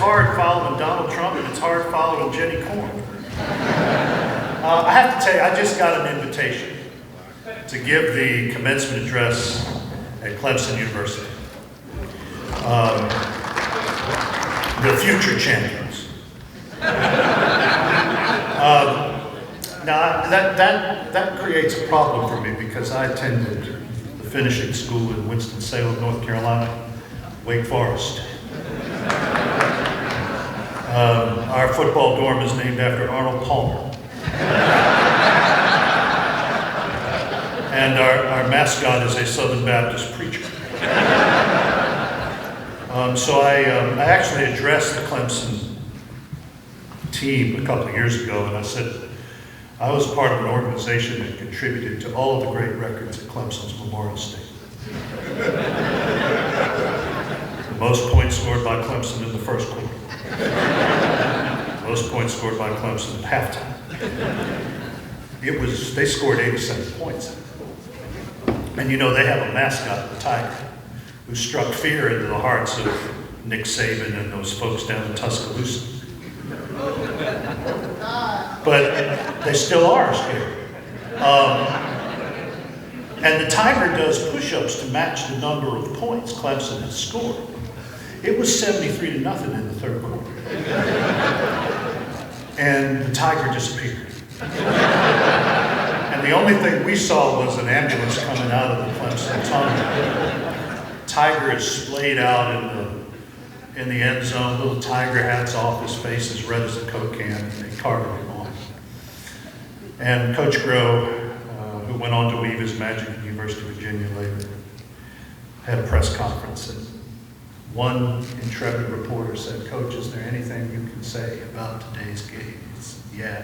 hard following Donald Trump and it's hard following Jenny Corn. I have to tell you, I just got an invitation to give the commencement address at Clemson University. The future champions. Now that creates a problem for me because I attended the finishing school in Winston-Salem, North Carolina, Wake Forest. Our football dorm is named after Arnold Palmer. And our mascot is a Southern Baptist preacher. So I actually addressed the Clemson team a couple of years ago, and I said, I was part of an organization that contributed to all of the great records at Clemson's Memorial Stadium. The most points scored by Clemson in the first quarter. Most points scored by Clemson at halftime. They scored 87 points. And you know, they have a mascot, the Tiger, who struck fear into the hearts of Nick Saban and those folks down in Tuscaloosa. But they still are scared. And the Tiger does push-ups to match the number of points Clemson has scored. It was 73-0 in the third quarter. And the Tiger disappeared. And the only thing we saw was an ambulance coming out of the Clemson tunnel. Tiger is splayed out in the end zone. Little Tiger hats off, his face as red as a Coke can, and they carted him off. And Coach Groh, who went on to weave his magic at the University of Virginia later, had a press conference, and one intrepid reporter said, "Coach, is there anything you can say about today's game?" He said, "Yeah,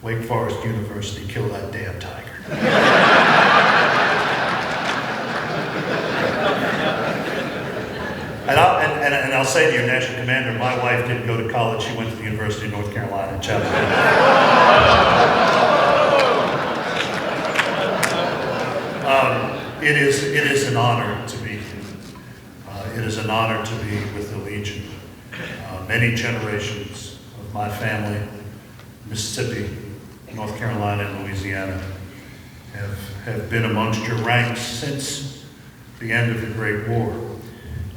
Wake Forest University killed that damn Tiger." And I'll say to you, National Commander, my wife didn't go to college. She went to the University of North Carolina in Chapel Hill. It is an honor to be here. It is an honor to be with the Legion. Many generations of my family, Mississippi, North Carolina, and Louisiana, have been amongst your ranks since the end of the Great War.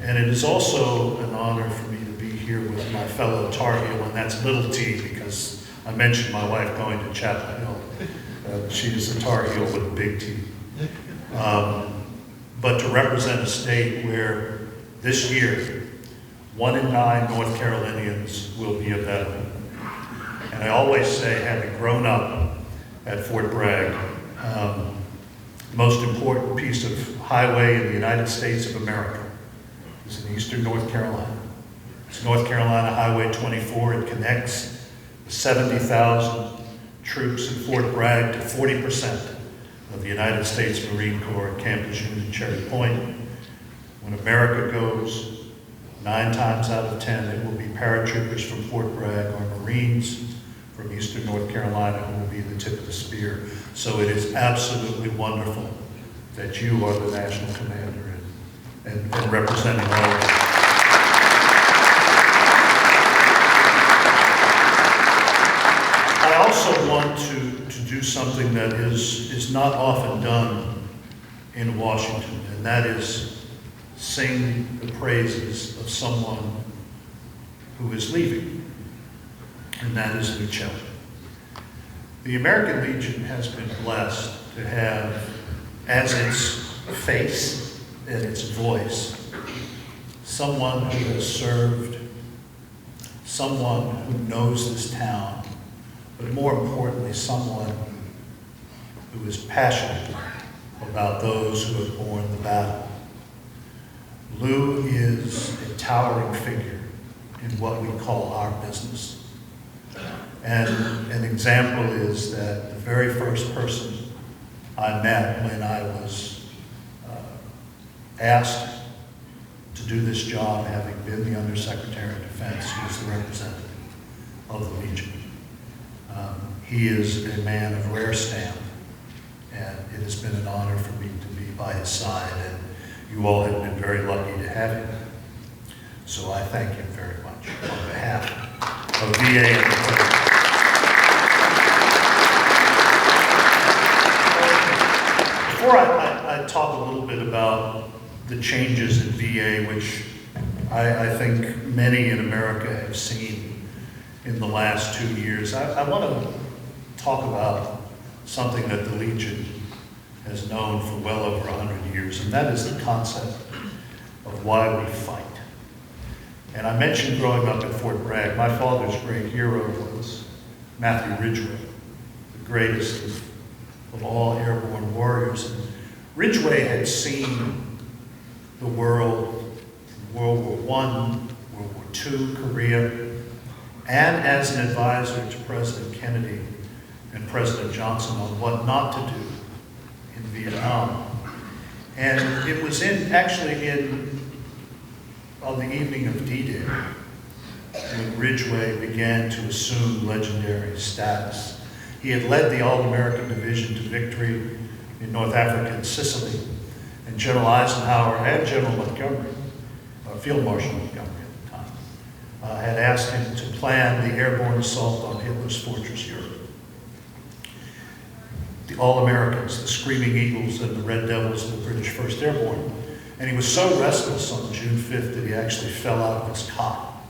And it is also an honor for me to be here with my fellow Tar Heel, and that's little t because I mentioned my wife going to Chapel Hill. She is a Tar Heel with a big T. But to represent a state where this year, 1 in 9 North Carolinians will be a veteran. And I always say, having grown up at Fort Bragg, the most important piece of highway in the United States of America is in eastern North Carolina. It's North Carolina Highway 24. It connects 70,000 troops in Fort Bragg to 40% of the United States Marine Corps at Camp Lejeune and Cherry Point. When America goes, 9 times out of 10, it will be paratroopers from Fort Bragg or Marines from eastern North Carolina who will be the tip of the spear. So it is absolutely wonderful that you are the National Commander and representing all of us. I also want to do something that is not often done in Washington, and that is sing the praises of someone who is leaving, and that is Lucelli. The American Legion has been blessed to have as its face and its voice someone who has served, someone who knows this town, but more importantly, someone who is passionate about those who have borne the battle. Lou is a towering figure in what we call our business. And an example is that the very first person I met when I was asked to do this job, having been the Undersecretary of Defense, was the representative of the Legion. He is a man of rare stamp, and it has been an honor for me to be by his side, and you all have been very lucky to have him. So I thank him very much on behalf of VA and the President. Before I talk a little bit about the changes in VA, which I think many in America have seen in the last 2 years, I want to talk about something that the Legion has known for well over 100 years, and that is the concept of why we fight. And I mentioned growing up at Fort Bragg, my father's great hero was Matthew Ridgway, the greatest of all airborne warriors. And Ridgway had seen the world, World War I, World War II, Korea, and as an advisor to President Kennedy and President Johnson on what not to do in Vietnam. And it was on the evening of D-Day when Ridgway began to assume legendary status. He had led the All-American Division to victory in North Africa and Sicily, and General Eisenhower and General Montgomery, Field Marshal Montgomery at the time, had asked him to plan the airborne assault on Hitler's fortress Europe. The All-Americans, the Screaming Eagles and the Red Devils of the British 1st Airborne. And he was so restless on June 5th that he actually fell out of his cot.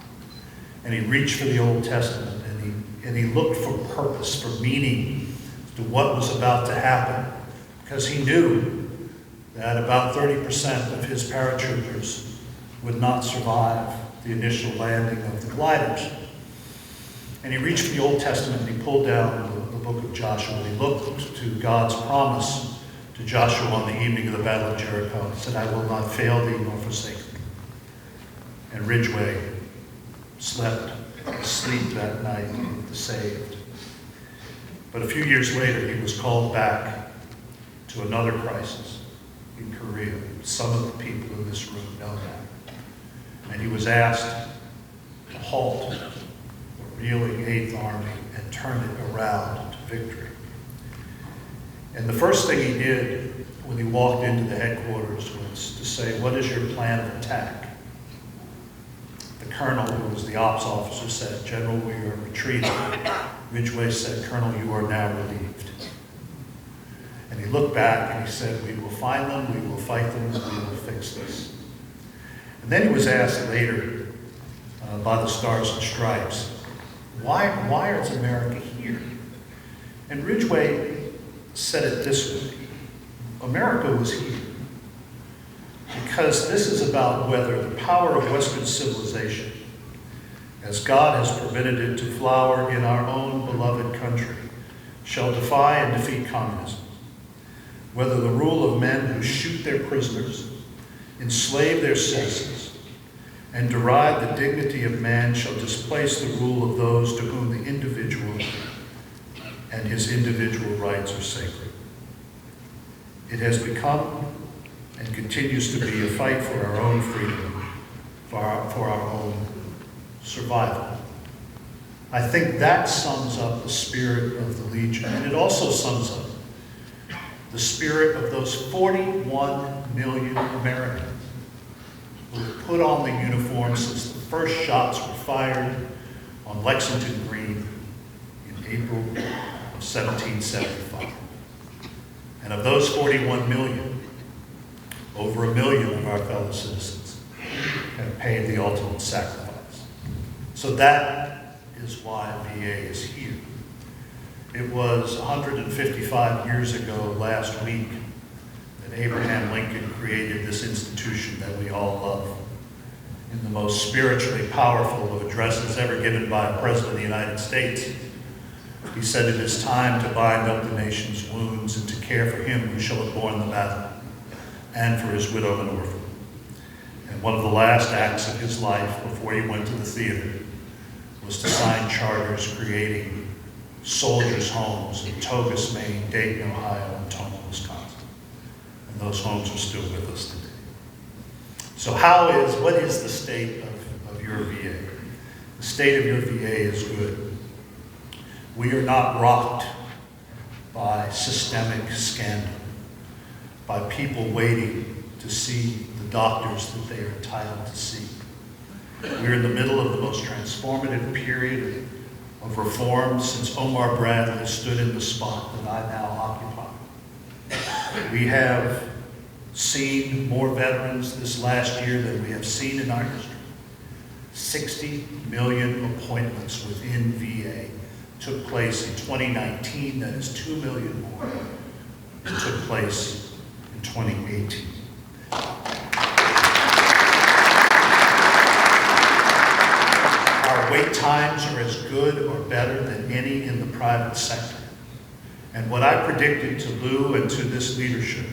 And he reached for the Old Testament, and he looked for purpose, for meaning to what was about to happen, because he knew that about 30% of his paratroopers would not survive the initial landing of the gliders. And he reached for the Old Testament, and he pulled down the book of Joshua, and he looked to God's promise to Joshua on the evening of the Battle of Jericho. He said, "I will not fail thee nor forsake thee." And Ridgway slept asleep that night with the saved. But a few years later, he was called back to another crisis in Korea. Some of the people in this room know that. And he was asked to halt the reeling 8th Army and turn it around to victory. And the first thing he did when he walked into the headquarters was to say, "What is your plan of attack?" The colonel, who was the ops officer, said, "General, we are retreating." Ridgway said, "Colonel, you are now relieved." And he looked back and he said, "We will find them, we will fight them, and we will fix this." And then he was asked later by the Stars and Stripes, why is America here? And Ridgway said it this way: America was here because this is about whether the power of Western civilization, as God has permitted it to flower in our own beloved country, shall defy and defeat communism, whether the rule of men who shoot their prisoners, enslave their citizens, and deride the dignity of man shall displace the rule of those to whom the individual and his individual rights are sacred. It has become and continues to be a fight for our own freedom, for our own survival. I think that sums up the spirit of the Legion, and it also sums up the spirit of those 41 million Americans who have put on the uniform since the first shots were fired on Lexington Green in April of 1775. And of those 41 million, over 1 million of our fellow citizens have paid the ultimate sacrifice. So that is why VA is here. It was 155 years ago last week that Abraham Lincoln created this institution that we all love. In the most spiritually powerful of addresses ever given by a president of the United States, he said, "It is time to bind up the nation's wounds and to care for him who shall have borne the battle, and for his widow and orphan." And one of the last acts of his life before he went to the theater was to sign charters creating soldiers' homes in Togus, Maine, Dayton, Ohio, and Toma, Wisconsin. And those homes are still with us today. So what is the state of your VA? The state of your VA is good. We are not rocked by systemic scandal, by people waiting to see the doctors that they are entitled to see. We're in the middle of the most transformative period of reform since Omar Bradley stood in the spot that I now occupy. We have seen more veterans this last year than we have seen in our history. 60 million appointments within VA took place in 2019. That is 2 million more than took place in 2018. Our wait times are as good or better than any in the private sector. And what I predicted to Lou and to this leadership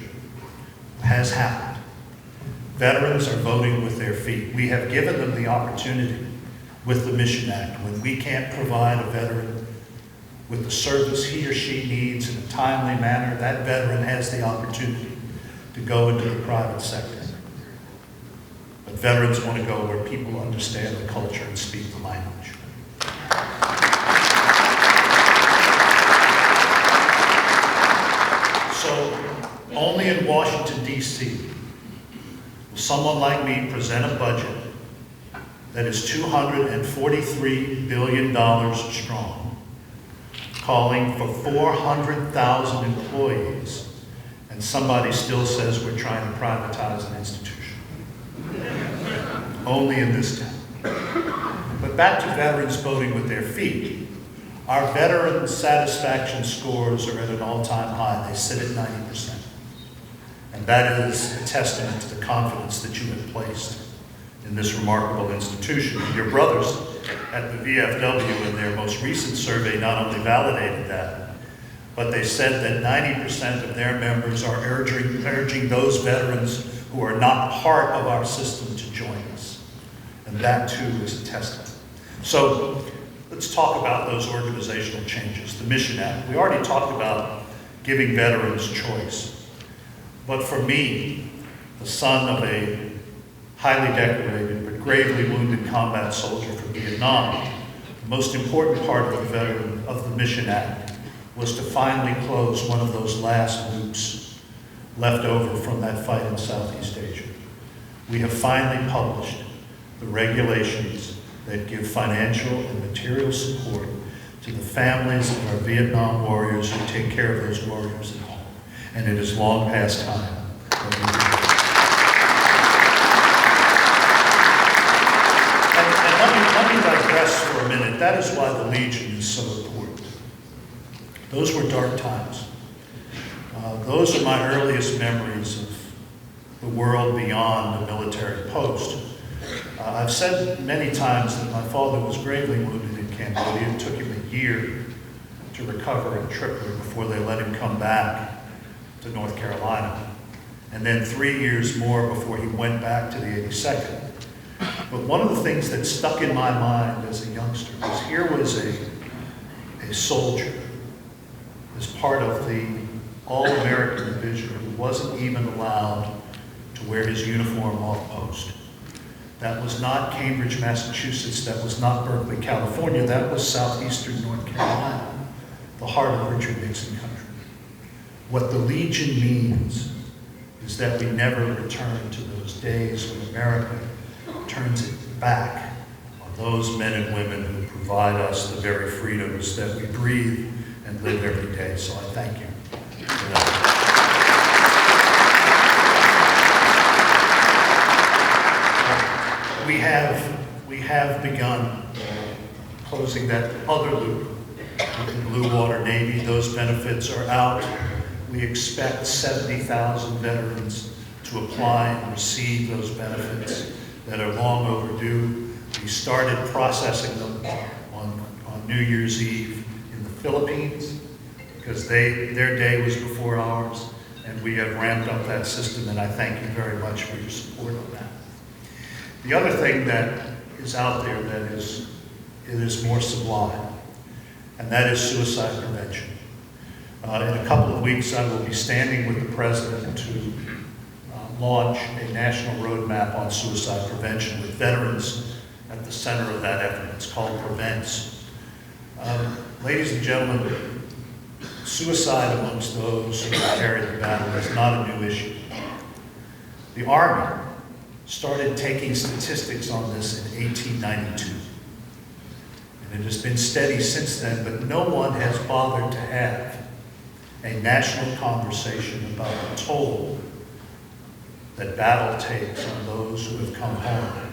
has happened. Veterans are voting with their feet. We have given them the opportunity with the Mission Act. When we can't provide a veteran with the service he or she needs in a timely manner, that veteran has the opportunity to go into the private sector. But veterans want to go where people understand the culture and speak the language. So, only in Washington, D.C., will someone like me present a budget that is $243 billion strong, calling for 400,000 employees, and somebody still says we're trying to privatize an institution. Only in this town. But back to veterans voting with their feet. Our veteran satisfaction scores are at an all-time high. They sit at 90%. And that is a testament to the confidence that you have placed in this remarkable institution. And your brothers at the VFW in their most recent survey not only validated that, but they said that 90% of their members are urging those veterans who are not part of our system to join us. And that too is a testament. So let's talk about those organizational changes. The Mission Act. We already talked about giving veterans choice. But for me, the son of a highly decorated but gravely wounded combat soldier from Vietnam, the most important part of the Mission Act was to finally close one of those last loops left over from that fight in Southeast Asia. We have finally published the regulations that give financial and material support to the families of our Vietnam warriors who take care of those warriors at home. And it is long past time that we do that. And let me digress for a minute. That is why the Legion is so important. Those were dark times. Those are my earliest memories of the world beyond the military post. I've said many times that my father was gravely wounded in Cambodia. It took him a year to recover in Tripoli before they let him come back to North Carolina. And then 3 years more before he went back to the 82nd. But one of the things that stuck in my mind as a youngster was here was a soldier as part of the all-American division who wasn't even allowed to wear his uniform off post. That was not Cambridge, Massachusetts. That was not Berkeley, California. That was southeastern North Carolina, the heart of Richard Nixon country. What the Legion means is that we never return to those days when America turns its back on those men and women who provide us the very freedoms that we breathe and live every day. So I thank you for that. We have begun closing that other loop with the Blue Water Navy. Those benefits are out. We expect 70,000 veterans to apply and receive those benefits that are long overdue. We started processing them on New Year's Eve in the Philippines because their day was before ours, and we have ramped up that system, and I thank you very much for your support on that. The other thing that is out there that is more sublime, and that is suicide prevention. In a couple of weeks, I will be standing with the President to launch a national roadmap on suicide prevention with veterans at the center of that effort. It's called Prevents. Ladies and gentlemen, suicide amongst those who carry the battle is not a new issue. The Army started taking statistics on this in 1892. And it has been steady since then, but no one has bothered to have a national conversation about the toll that battle takes on those who have come home.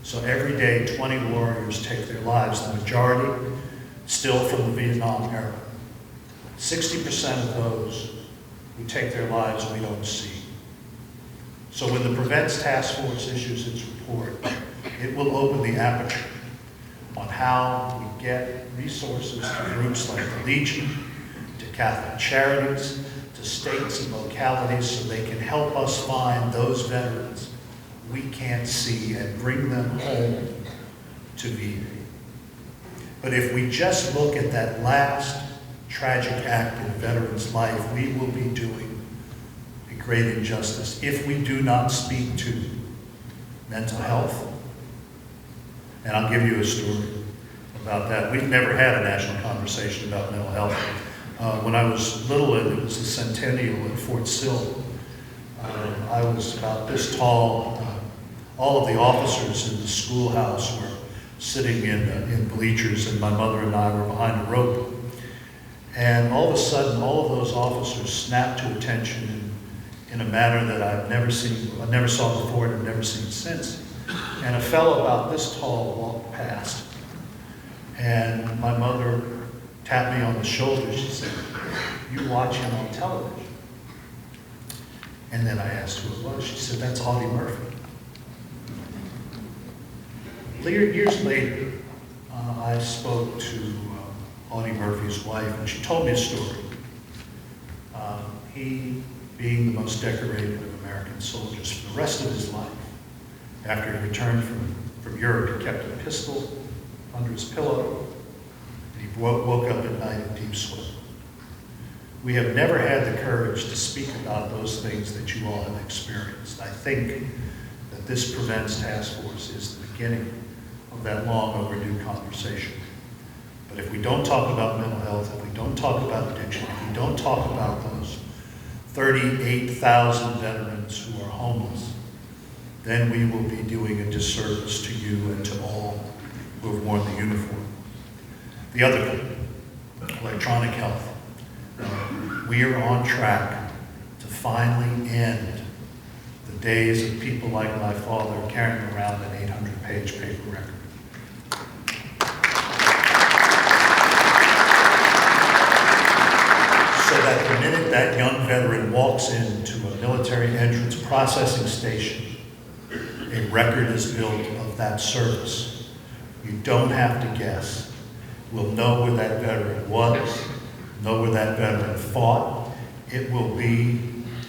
So every day, 20 warriors take their lives, the majority still from the Vietnam era. 60% of those who take their lives we don't see. So when the Prevents Task Force issues its report, it will open the aperture on how we get resources to groups like the Legion, to Catholic Charities, to states and localities so they can help us find those veterans we can't see and bring them home to VA. But if we just look at that last tragic act in a veteran's life, we will be doing a great injustice if we do not speak to mental health. And I'll give you a story about that. We've never had a national conversation about mental health. When I was little, and it was the centennial at Fort Sill, I was about this tall. All of the officers in the schoolhouse were sitting in bleachers, and my mother and I were behind a rope. And all of a sudden, all of those officers snapped to attention in a manner that I never saw before and have never seen since. And a fellow about this tall walked past, and my mother tapped me on the shoulder. She said, "You watch him on television." And then I asked who it was. She said, "That's Audie Murphy." Years later, I spoke to Audie Murphy's wife, and she told me a story. He, being the most decorated of American soldiers for the rest of his life, after he returned from Europe, he kept a pistol under his pillow, and he woke up at night in deep sweat. We have never had the courage to speak about those things that you all have experienced. I think that this Prevents Task Force is the beginning of that long overdue conversation. But if we don't talk about mental health, if we don't talk about addiction, if we don't talk about those 38,000 veterans who are homeless, then we will be doing a disservice to you and to all who have worn the uniform. The other thing, electronic health. We are on track to finally end the days of people like my father carrying around an 800-page paper record. So that the minute that young veteran walks into a military entrance processing station, a record is built of that service. You don't have to guess. We'll know where that veteran was, know where that veteran fought. It will be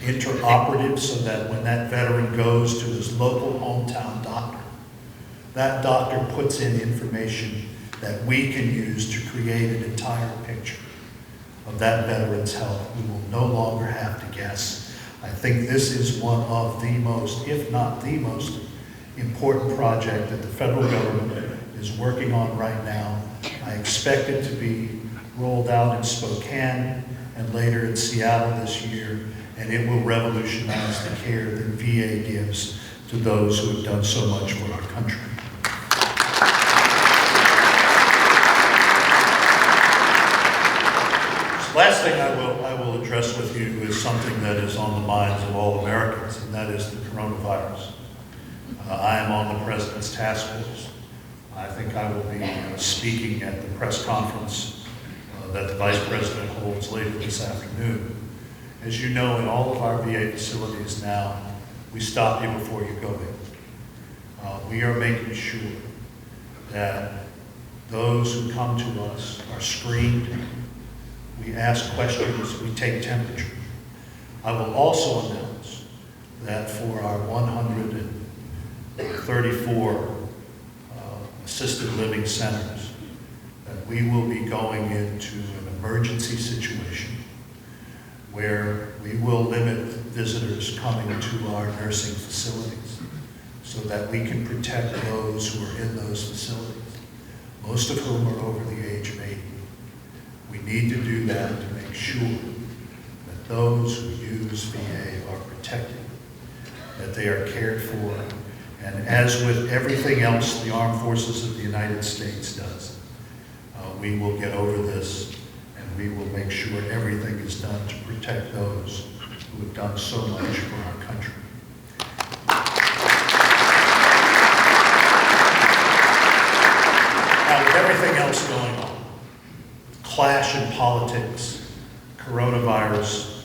interoperative so that when that veteran goes to his local hometown doctor, that doctor puts in information that we can use to create an entire picture of that veteran's health. We will no longer have to guess. I think this is one of the most, if not the most, important project that the federal government is working on right now. I expect it to be rolled out in Spokane and later in Seattle this year, and it will revolutionize the care that VA gives to those who have done so much for our country. Last thing I will address with you is something that is on the minds of all Americans, and that is the coronavirus. I am on the President's Task Force. I think I will be speaking at the press conference that the Vice President holds later this afternoon. As you know, in all of our VA facilities now, we stop you before you go in. We are making sure that those who come to us are screened. We ask questions, we take temperature. I will also announce that for our 134 assisted living centers, that we will be going into an emergency situation where we will limit visitors coming to our nursing facilities so that we can protect those who are in those facilities, most of whom are over the age of 80. We need to do that to make sure that those who use VA are protected, that they are cared for, And as with everything else the Armed Forces of the United States does, we will get over this, and we will make sure everything is done to protect those who have done so much for our country. Now, with everything else going on, clash in politics, coronavirus,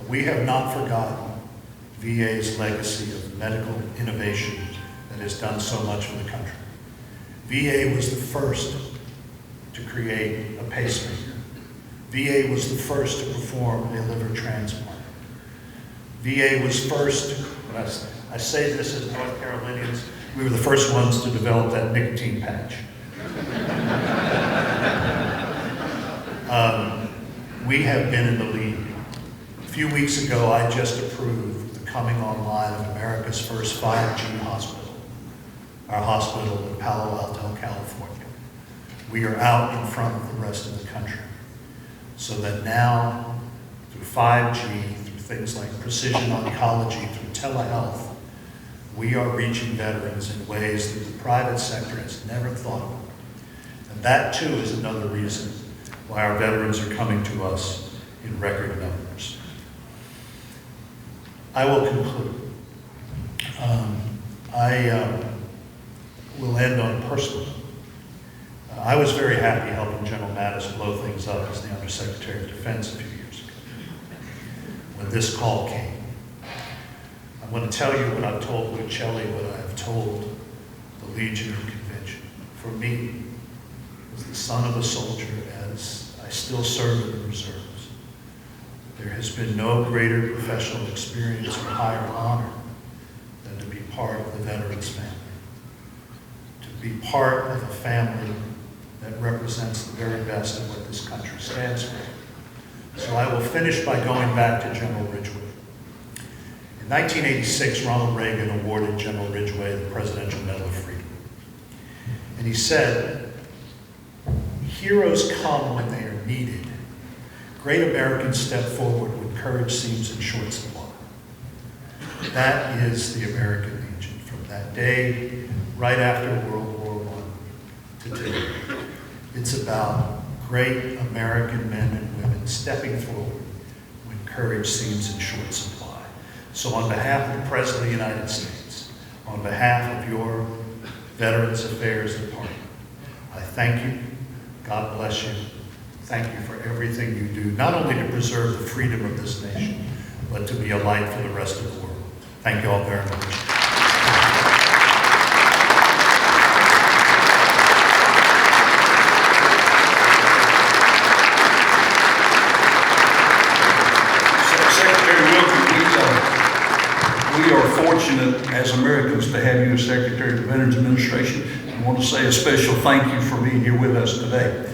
we have not forgotten VA's legacy of medical innovation that has done so much for the country. VA was the first to create a pacemaker. VA was the first to perform a liver transplant. VA was first, when I say this as North Carolinians, we were the first ones to develop that nicotine patch. We have been in the lead. A few weeks ago, I just approved the coming online of America's first 5G hospital, our hospital in Palo Alto, California. We are out in front of the rest of the country, so that now, through 5G, through things like precision oncology, through telehealth, we are reaching veterans in ways that the private sector has never thought of. And that, too, is another reason why our veterans are coming to us in record numbers. I will conclude. I will end on a personal. I was very happy helping General Mattis blow things up as the Undersecretary of Defense a few years ago, when this call came. I'm going to tell you what I've told Wilkie, what I have told the Legion of Convention. For me, as the son of a soldier, as I still serve in the reserves, there has been no greater professional experience or higher honor than to be part of the veterans family, to be part of a family that represents the very best of what this country stands for. So I will finish by going back to General Ridgway. In 1986, Ronald Reagan awarded General Ridgway the Presidential Medal of Freedom. And he said, "Heroes come when they are needed. Great Americans step forward when courage seems in short supply." That is the American Legion from that day, right after World War I, to today. It's about great American men and women stepping forward when courage seems in short supply. So on behalf of the President of the United States, on behalf of your Veterans Affairs Department, I thank you. God bless you. Thank you for everything you do, not only to preserve the freedom of this nation, but to be a light for the rest of the world. Thank you all very much. Secretary Wilkie, we are fortunate as Americans to have you as Secretary of the Veterans Administration. I want to say a special thank you for being here with us today.